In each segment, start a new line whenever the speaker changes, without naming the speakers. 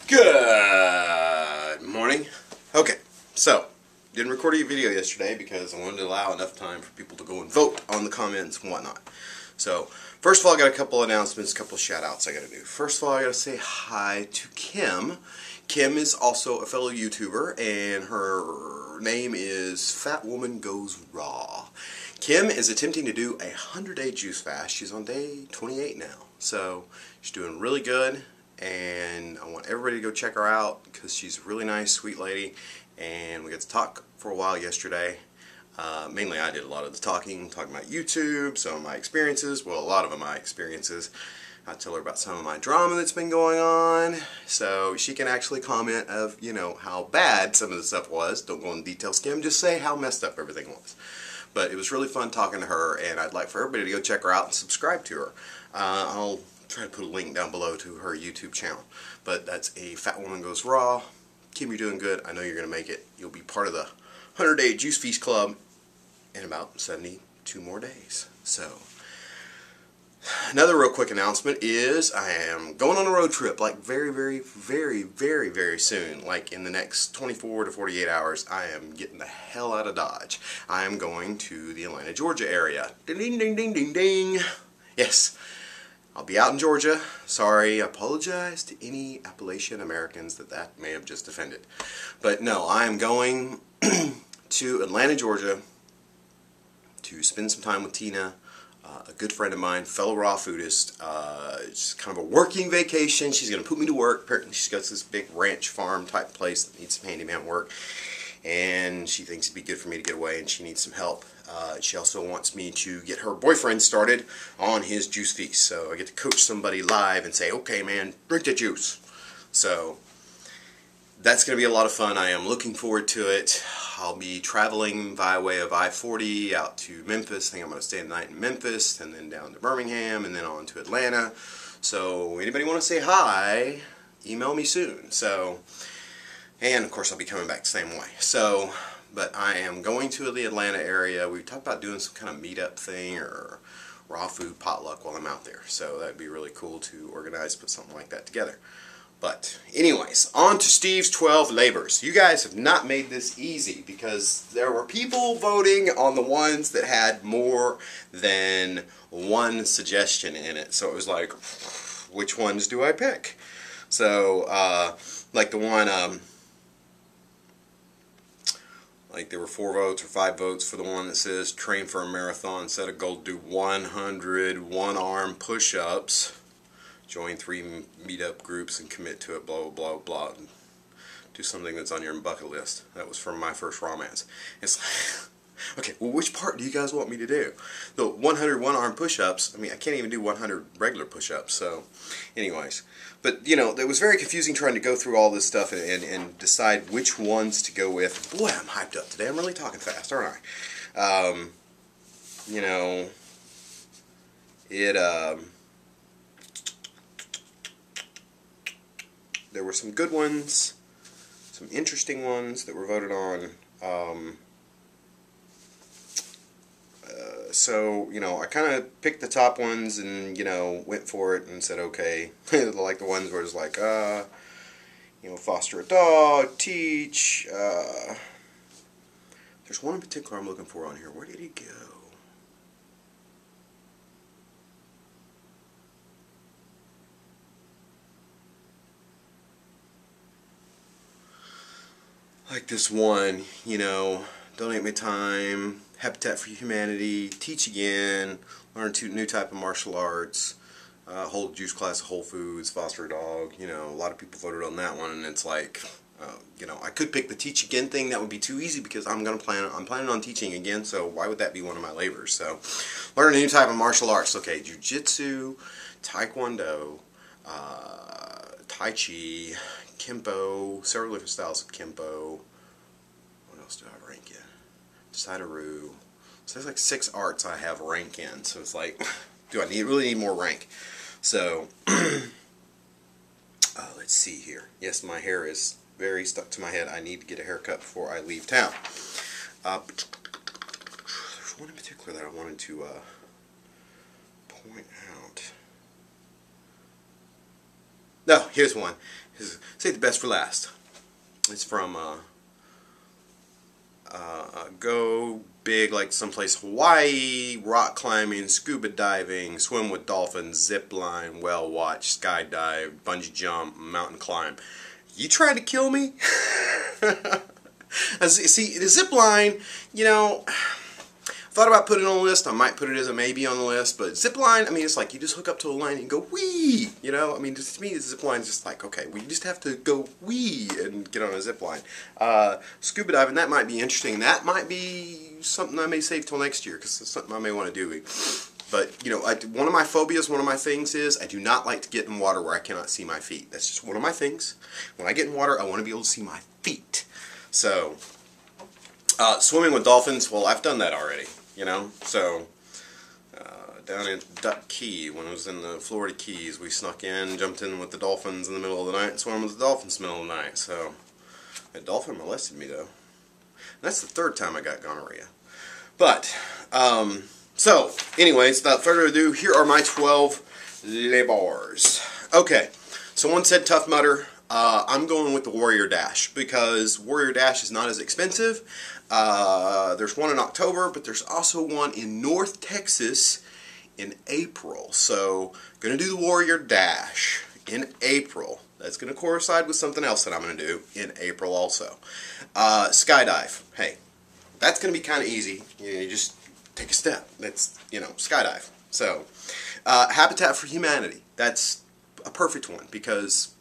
Good morning. Okay, so didn't record a video yesterday because I wanted to allow enough time for people to go and vote on the comments and whatnot. So first of all, I got a couple announcements, a couple of shout outs I got to do. First of all, I got to say hi to Kim. Kim is also a fellow YouTuber, and her name is Fat Woman Goes Raw. Kim is attempting to do a 100-day juice fast. She's on day 28 now, so she's doing really good. And I want everybody to go check her out because she's a really nice, sweet lady, and we got to talk for a while yesterday. Mainly I did a lot of the talking about YouTube, some of my experiences, well, a lot of my experiences. I tell her about some of my drama that's been going on, so she can actually comment of, you know, how bad some of the stuff was. Don't go in details, Kim, just say how messed up everything was. But it was really fun talking to her, and I'd like for everybody to go check her out and subscribe to her. I'll try to put a link down below to her YouTube channel. But that's a Fat Woman Goes Raw. Kim, you're doing good. I know you're going to make it. You'll be part of the 100-day Juice Feast Club in about 72 more days. So, another real quick announcement is I am going on a road trip, like very soon. Like in the next 24 to 48 hours, I am getting the hell out of Dodge. I am going to the Atlanta, Georgia area. Ding, ding, ding, ding, ding, ding. Yes. I'll be out in Georgia. Sorry, I apologize to any Appalachian Americans that may have just offended. But no, I am going to Atlanta, Georgia to spend some time with Tina, a good friend of mine, fellow raw foodist. It's kind of a working vacation. She's going to put me to work. Apparently she's got this big ranch farm type place that needs some handyman work. And she thinks it'd be good for me to get away, and she needs some help. She also wants me to get her boyfriend started on his juice feast. So I get to coach somebody live and say, okay man, drink the juice. So that's going to be a lot of fun. I am looking forward to it. I'll be traveling via way of I-40 out to Memphis. I think I'm going to stay the night in Memphis, and then down to Birmingham, and then on to Atlanta. So anybody want to say hi, email me soon. So, and of course I'll be coming back the same way. So, but I am going to the Atlanta area. We talked about doing some kind of meetup thing or raw food potluck while I'm out there. So that'd be really cool to organize, put something like that together. But anyways, on to Steve's 12 labors. You guys have not made this easy because there were people voting on the ones that had more than one suggestion in it. So it was like, which ones do I pick? So, like the one, like there were 4 votes or 5 votes for the one that says train for a marathon, set a goal to do 100 one-arm push-ups, join 3 meetup groups and commit to it, blah, blah, blah, blah. Do something that's on your bucket list. That was from My First Romance. It's like, okay, well, which part do you guys want me to do? The 100 one-arm push-ups, I mean, I can't even do 100 regular push-ups, so anyways. But, you know, it was very confusing trying to go through all this stuff and decide which ones to go with. Boy, I'm hyped up today. I'm really talking fast, aren't I? You know, there were some good ones, some interesting ones that were voted on. So, you know, I kind of picked the top ones and, you know, went for it and said, okay. Like the ones where it's like, you know, foster a dog, teach. There's one in particular I'm looking for on here. Where did he go? Like this one, you know, donate my time, Habitat for Humanity, teach again, learn new type of martial arts, hold juice class at Whole Foods, foster a dog. You know, a lot of people voted on that one, and it's like, you know, I could pick the teach again thing. That would be too easy because I'm planning on teaching again. So why would that be one of my labors? So, learn a new type of martial arts. Okay, jiu-jitsu, taekwondo, tai chi, Kempo, several different styles of Kempo. What else do I rank in? Saidaru. So there's like 6 arts I have rank in. So it's like, do I really need more rank? So, let's see here. Yes, my hair is very stuck to my head. I need to get a haircut before I leave town. There's one in particular that I wanted to point out. No, here's one. Save the best for last. It's from go big like someplace Hawaii, rock climbing, scuba diving, swim with dolphins, zip line, whale watch, skydive, bungee jump, mountain climb. You trying to kill me? See, the zip line, you know, I thought about putting it on the list. I might put it as a maybe on the list, but zip line, I mean, it's like you just hook up to a line and go wee, you know? I mean, just, to me, the zip line is just like, okay, we just have to go wee and get on a zip line. Scuba diving, that might be interesting. That might be something I may save till next year, because it's something I may want to do. But, you know, one of my phobias, one of my things is I do not like to get in water where I cannot see my feet. That's just one of my things. When I get in water, I want to be able to see my feet. So, swimming with dolphins, well, I've done that already. You know, so down in Duck Key, when I was in the Florida Keys, we snuck in, jumped in with the dolphins in the middle of the night, and swam with the dolphins in the middle of the night. So, a dolphin molested me, though. And that's the third time I got gonorrhea. But, so, anyways, without further ado, here are my 12 labors. Okay, someone said Tough Mudder. I'm going with the Warrior Dash, because Warrior Dash is not as expensive. There's one in October, but there's also one in North Texas in April. So, going to do the Warrior Dash in April. That's going to coincide with something else that I'm going to do in April also. Skydive. Hey, that's going to be kind of easy. You just take a step. That's, you know, skydive. So, Habitat for Humanity. That's a perfect one, because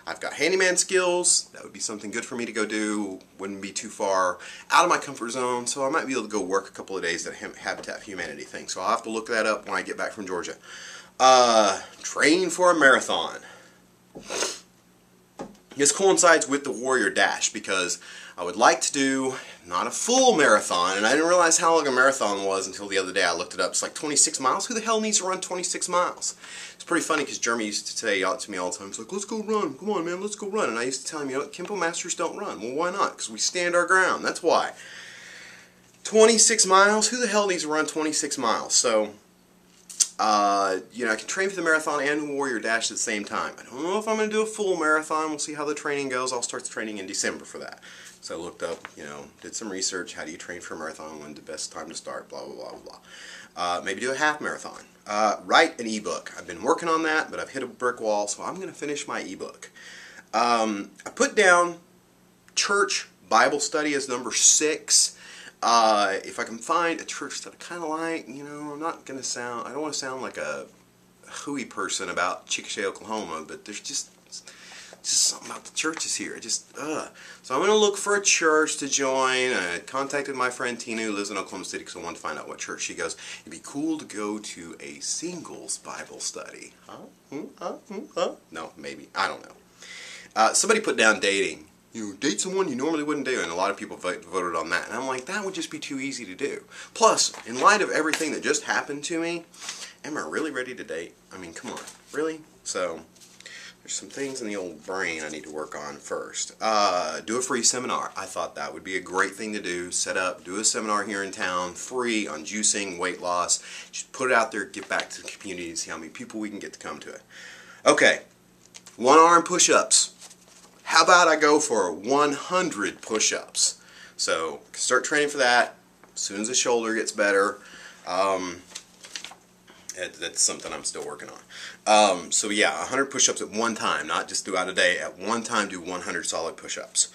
I've got handyman skills. That would be something good for me to go do. Wouldn't be too far out of my comfort zone, so I might be able to go work a couple of days at a Habitat for Humanity thing. So I'll have to look that up when I get back from Georgia. Train for a marathon. This coincides with the Warrior Dash, because I would like to do not a full marathon, and I didn't realize how long a marathon was until the other day. I looked it up. It's like 26 miles. Who the hell needs to run 26 miles? It's pretty funny, because Jeremy used to say to me all the time, he's like, let's go run. Come on, man, let's go run. And I used to tell him, you know, Kempo Masters don't run. Well, why not? Because we stand our ground. That's why. 26 miles? Who the hell needs to run 26 miles? So, you know, I can train for the marathon and the Warrior Dash at the same time. I don't know if I'm going to do a full marathon. We'll see how the training goes. I'll start the training in December for that. So I looked up, you know, did some research. How do you train for a marathon? When's the best time to start? Blah, blah, blah, blah, blah. Maybe do a half marathon. Write an ebook. I've been working on that, but I've hit a brick wall, so I'm going to finish my ebook. I put down church Bible study as number 6. If I can find a church that I kind of like, you know, I'm not going to sound, I don't want to sound like a hooey person about Chickasha, Oklahoma, but there's just something about the churches here. So I'm going to look for a church to join. I contacted my friend Tina, who lives in Oklahoma City, because I wanted to find out what church she goes. It'd be cool to go to a singles Bible study. No, maybe. I don't know. Somebody put down dating. You know, date someone you normally wouldn't do, and a lot of people voted on that. And I'm like, that would just be too easy to do. Plus, in light of everything that just happened to me, am I really ready to date? I mean, come on. Really? So, there's some things in the old brain I need to work on first. Do a free seminar. I thought that would be a great thing to do. Set up, do a seminar here in town, free, on juicing, weight loss. Just put it out there, get back to the community, and see how many people we can get to come to it. Okay, 1-arm push-ups. How about I go for 100 push-ups? So, start training for that as soon as the shoulder gets better. That's something I'm still working on. So yeah, 100 push-ups at one time, not just throughout a day. At one time, do 100 solid push-ups.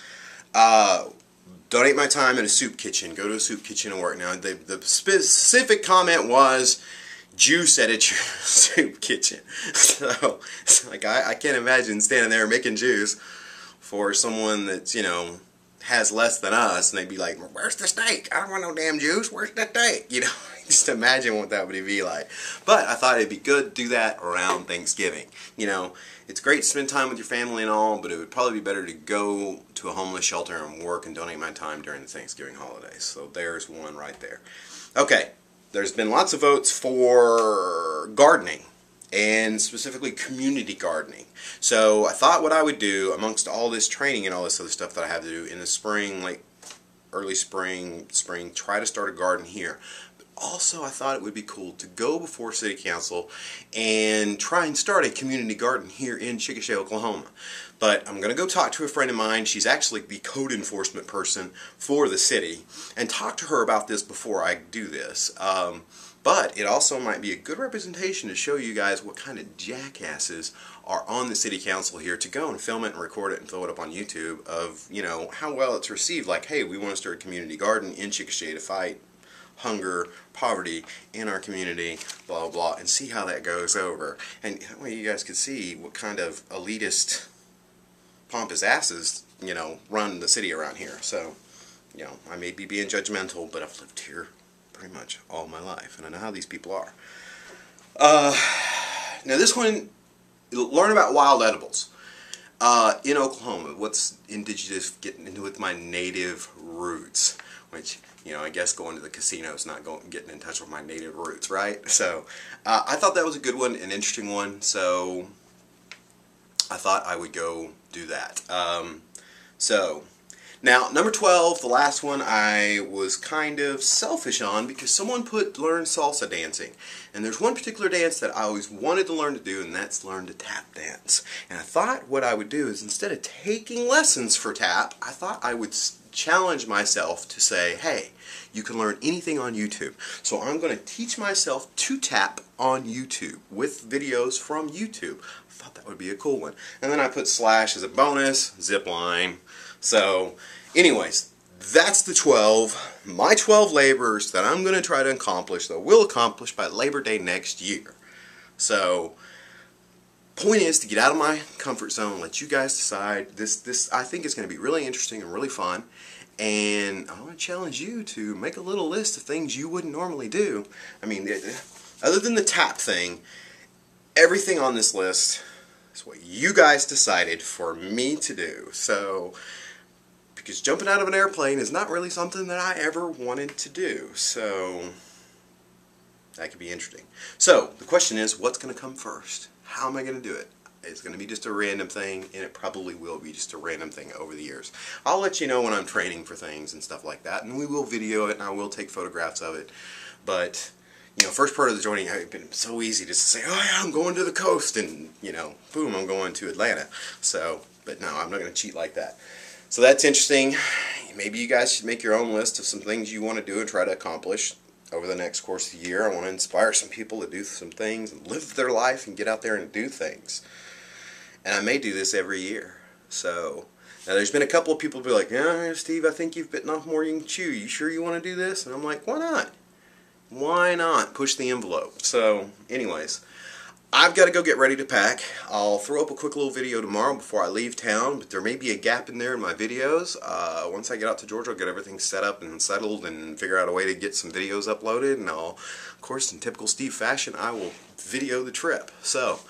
Donate my time in a soup kitchen. Go to a soup kitchen and work. Now, the specific comment was, juice at a soup kitchen. So, it's like, I can't imagine standing there making juice for someone that's, you know, has less than us, and they'd be like, where's the steak? I don't want no damn juice. Where's the steak? You know, just imagine what that would be like. But I thought it'd be good to do that around Thanksgiving. You know, it's great to spend time with your family and all, but it would probably be better to go to a homeless shelter and work and donate my time during the Thanksgiving holidays. So there's one right there. Okay, there's been lots of votes for gardening, and specifically community gardening. So I thought what I would do, amongst all this training and all this other stuff that I have to do in the spring, like early spring, try to start a garden here. But also I thought it would be cool to go before City Council and try and start a community garden here in Chickasha, Oklahoma. But I'm going to go talk to a friend of mine. She's actually the code enforcement person for the city, and talk to her about this before I do this. But it also might be a good representation to show you guys what kind of jackasses are on the city council here, to go and film it and record it and throw it up on YouTube of, you know, how well it's received. Like, hey, we want to start a community garden in Chickasha to fight hunger, poverty in our community, blah, blah, blah, and see how that goes over. And that way you guys could see what kind of elitist, pompous asses, you know, run the city around here. So, you know, I may be being judgmental, but I've lived here pretty much all my life, and I know how these people are. Now this one, learn about wild edibles. In Oklahoma, what's indigenous, getting into with my native roots, which, you know, I guess going to the casino is not getting in touch with my native roots, right? So, I thought that was a good one, an interesting one, so I thought I would go do that. Now, number 12, the last one, I was kind of selfish on because someone put learn salsa dancing. And there's one particular dance that I always wanted to learn to do, and that's learn to tap dance. And I thought what I would do is, instead of taking lessons for tap, I thought I would challenge myself to say, hey, you can learn anything on YouTube. So I'm going to teach myself to tap on YouTube with videos from YouTube. I thought that would be a cool one. And then I put Slash as a bonus, zip line. So, anyways, that's the 12, my 12 labors that I'm going to try to accomplish, that will accomplish by Labor Day next year. So, point is to get out of my comfort zone, let you guys decide. This I think is going to be really interesting and really fun. And I want to challenge you to make a little list of things you wouldn't normally do. I mean, other than the tap thing, everything on this list is what you guys decided for me to do. So, because jumping out of an airplane is not really something that I ever wanted to do. So, that could be interesting. So, the question is, what's going to come first? How am I going to do it? It's going to be just a random thing, and it probably will be just a random thing over the years. I'll let you know when I'm training for things and stuff like that, and we will video it, and I will take photographs of it. But, you know, first part of the journey, it's been so easy to say, oh yeah, I'm going to the coast, and, you know, boom, I'm going to Atlanta. So, but no, I'm not going to cheat like that. So that's interesting. Maybe you guys should make your own list of some things you want to do and try to accomplish over the next course of the year. I want to inspire some people to do some things and live their life and get out there and do things. And I may do this every year. So, now there's been a couple of people who be like, yeah, Steve, I think you've bitten off more than you can chew. You sure you want to do this? And I'm like, why not? Why not? Push the envelope. So, anyways, I've got to go get ready to pack. I'll throw up a quick little video tomorrow before I leave town, but there may be a gap in there in my videos. Once I get out to Georgia, I'll get everything set up and settled and figure out a way to get some videos uploaded, and I'll, of course, in typical Steve fashion, I will video the trip. So,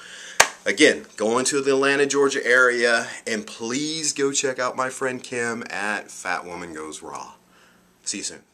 again, going to the Atlanta, Georgia area, and please go check out my friend Kim at Fat Woman Goes Raw. See you soon.